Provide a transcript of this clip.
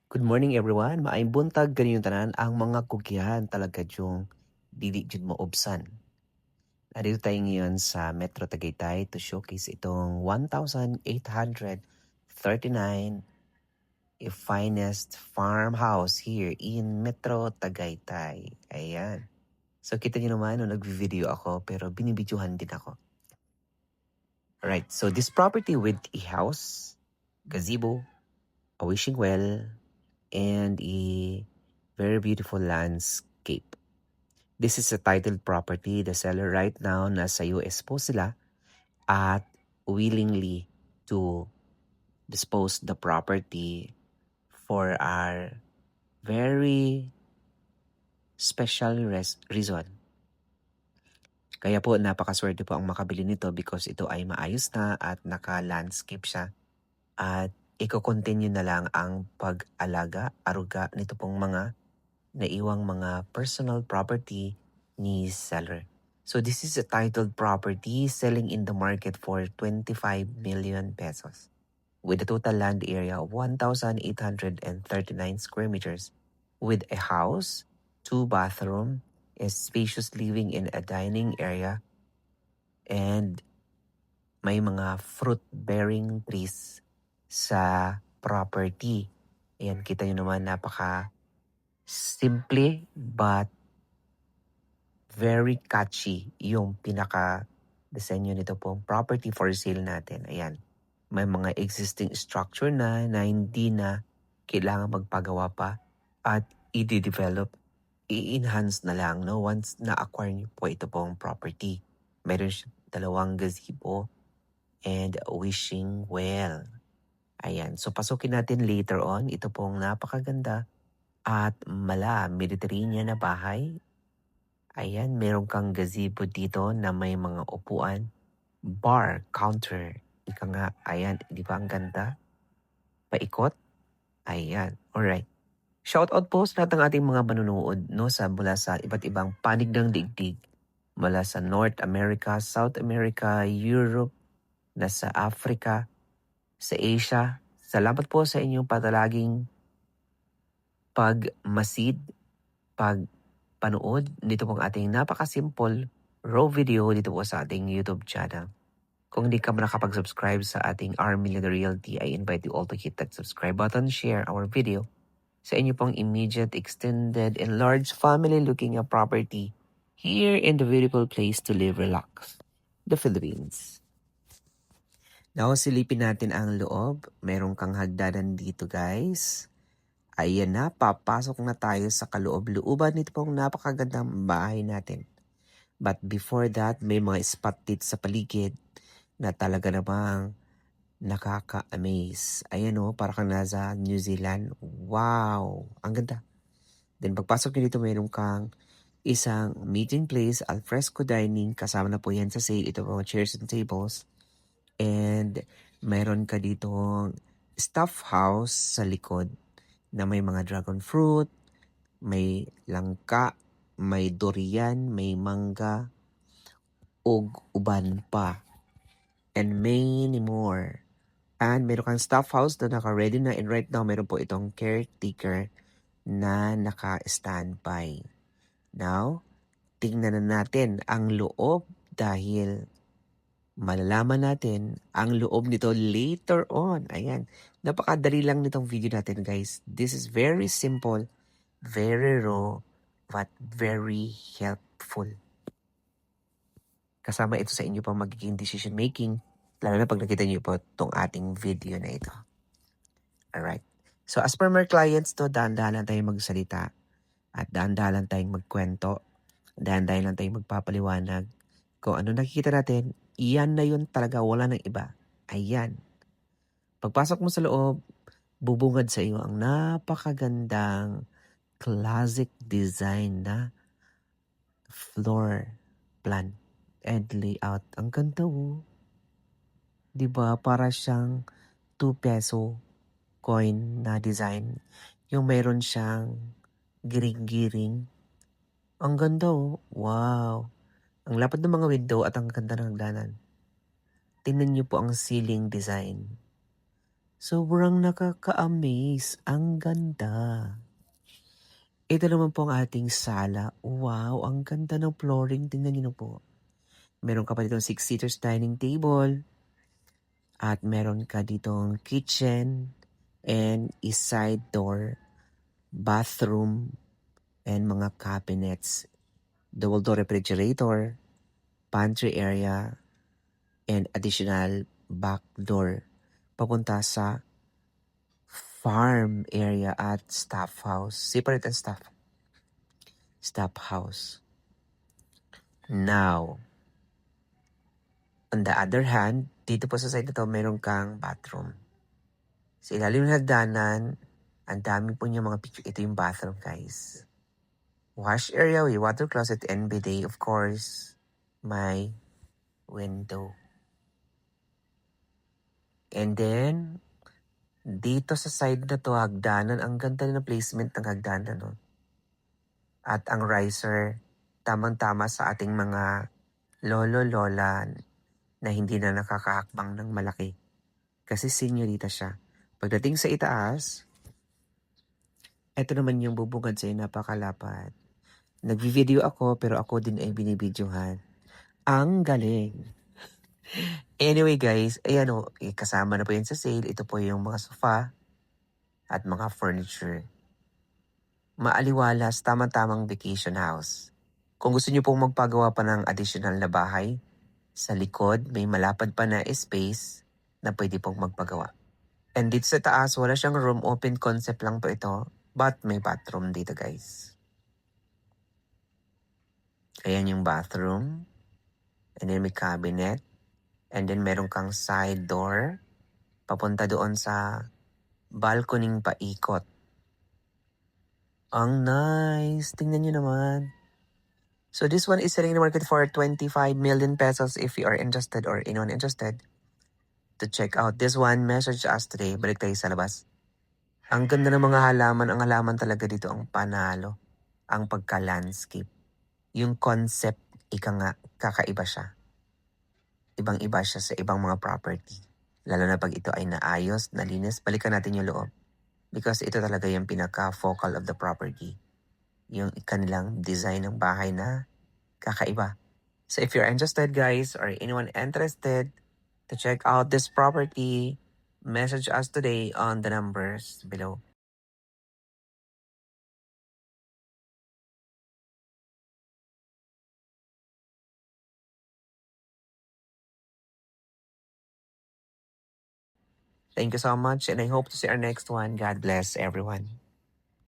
Good morning everyone. Maayong buntag ganinyo tanan ang mga kugyan talaga yung dili jud maobsan. Nandito tayo ngayon sa Metro Tagaytay to showcase itong 1,839 finest farmhouse here in Metro Tagaytay. Ayan. So kita nyo naman nung nag-video ako pero binibidyohan din ako. Alright, so this property with a house, gazebo, a wishing well, and a very beautiful landscape. This is a titled property. The seller right now nasa US po sila at willingly to dispose the property for our very special reason. Kaya po napakaswerte po ang makabili nito because ito ay maayos na at naka-landscape siya. At i-continue na lang ang pag-alaga, aruga nito pong mga naiwang mga personal property ni seller. So this is a titled property selling in the market for 25 million pesos with a total land area of 1,839 square meters with a house, 2 bathroom, a spacious living in a dining area, and may mga fruit-bearing trees sa property. Ayan, kita nyo naman napaka simple but very catchy yung pinaka-disenyo nito pong property for sale natin. Ayan. May mga existing structure na hindi na kailangan magpagawa pa at i-develop, i-enhance na lang no once na-acquire niyo po ito pong property. Meron siya 2 gazebo and wishing well. Ayan. So pasukin natin later on ito pong napakaganda at Mediterranean na bahay. Ayan, meron kang gazebo dito na may mga upuan, bar, counter. Ika nga, ayan, di ba ang ganda? Paikot? Ayan, alright. Shoutout po sa lahat ng ating mga manunood no, mula sa iba't ibang panig ng digdig. Mula sa North America, South America, Europe, nasa Africa, sa Asia. Salamat po sa inyong patalaging pagmasid, panood dito pong ating napaka-simple raw video dito po sa ating YouTube channel. Kung hindi ka man nakapag-subscribe sa ating R Million Realty, I invite you all to hit that subscribe button, share our video sa inyo pong immediate, extended, and large family looking at property here in the beautiful place to live, relax, the Philippines. Now, silipin natin ang loob. Meron kang hagdanan dito, guys. Ayan na, papasok na tayo sa kaloob-looban nito pong napakagandang bahay natin. But before that, may mga spot dito sa paligid na talaga namang nakaka-amaze. Ayan o, para kang nasa New Zealand. Wow! Ang ganda. Then pagpasok nyo dito, mayroon kang isang meeting place, alfresco dining. Kasama na po yan sa sale. Ito po, chairs and tables. And mayroon ka ditong staff house sa likod na may mga dragon fruit, may langka, may durian, may mangga, ug uban pa. And many more. And meron kang staff house na naka-ready na, and right now meron po itong caretaker na naka-standby. Now, tingnan na natin ang loob dahil malalaman natin ang loob nito later on. Ayan. Napakadali lang nitong video natin, guys. This is very simple, very raw, but very helpful. Kasama ito sa inyo pang magiging decision making, lalo na pag nakita niyo po itong ating video na ito. Alright. So as per my clients to, dahan-dahan lang tayong magsalita at dahan-dahan lang tayong magkwento, dahan-dahan lang tayong magpapaliwanag. Kung ano nakikita natin, iyan na yun talaga, wala nang iba. Ayan. Pagpasok mo sa loob, bubungad sa iyo ang napakagandang classic design na floor plan and layout. Ang ganda oh. Diba? Para siyang 2 peso coin na design. Yung meron siyang giring-giring. Ang ganda oh. Wow. Ang lapad ng mga window at ang ganda ng hagdanan. Tingnan niyo po ang ceiling design. Sobrang nakaka-amaze. Ang ganda. Ito naman po ang ating sala. Wow, ang ganda ng flooring. Tingnan niyo na po. Meron ka pa ditong 6-seaters dining table. At meron ka ditong kitchen and a side door, bathroom, and mga cabinets. Double door refrigerator, pantry area, and additional back door papunta sa farm area at staff house. Separate and staff house. Now, on the other hand, dito po sa side na to, meron kang bathroom. Sa ilalim ng hagdanan, ang dami po niya mga picture. Ito yung bathroom, guys. Wash area with water closet and bidet, of course. May window. And then, dito sa side na to, hagdanan. Ang ganda ng placement ng hagdanan, no? At ang riser, tamang-tama sa ating mga lolo-lola na hindi na nakakahakbang ng malaki. Kasi senyorita siya. Pagdating sa itaas, ito naman yung bubungad sa'yo, napakalapad. Nagvi-video ako, pero ako din ay binibidyohan. Ang galing! Anyway guys, ayan o, kasama na po yan sa sale. Ito po yung mga sofa at mga furniture. Maaliwalas, tamang-tamang vacation house. Kung gusto niyo pong magpagawa pa ng additional na bahay, sa likod may malapad pa na space na pwede pong magpagawa. And dito sa taas, wala siyang room, open concept lang po ito, but may bathroom dito guys. Ayan yung bathroom. And then may cabinet. And then meron kang side door papunta doon sa balcony paikot. Ang nice! Tingnan nyo naman. So this one is selling in the market for 25 million pesos if you are interested or anyone interested to check out this one. Message us today. Balik tayo sa labas. Ang ganda ng mga halaman. Ang halaman talaga dito ang panalo. Ang pagka-landscape. Yung concept, ika nga, kakaiba siya. Ibang-iba siya sa ibang mga property. Lalo na pag ito ay naayos, nalinis, balikan natin yung loob. Because ito talaga yung pinaka-focal of the property. Yung kanilang design ng bahay na kakaiba. So if you're interested guys, or anyone interested to check out this property, message us today on the numbers below. Thank you so much, and I hope to see our next one. God bless everyone.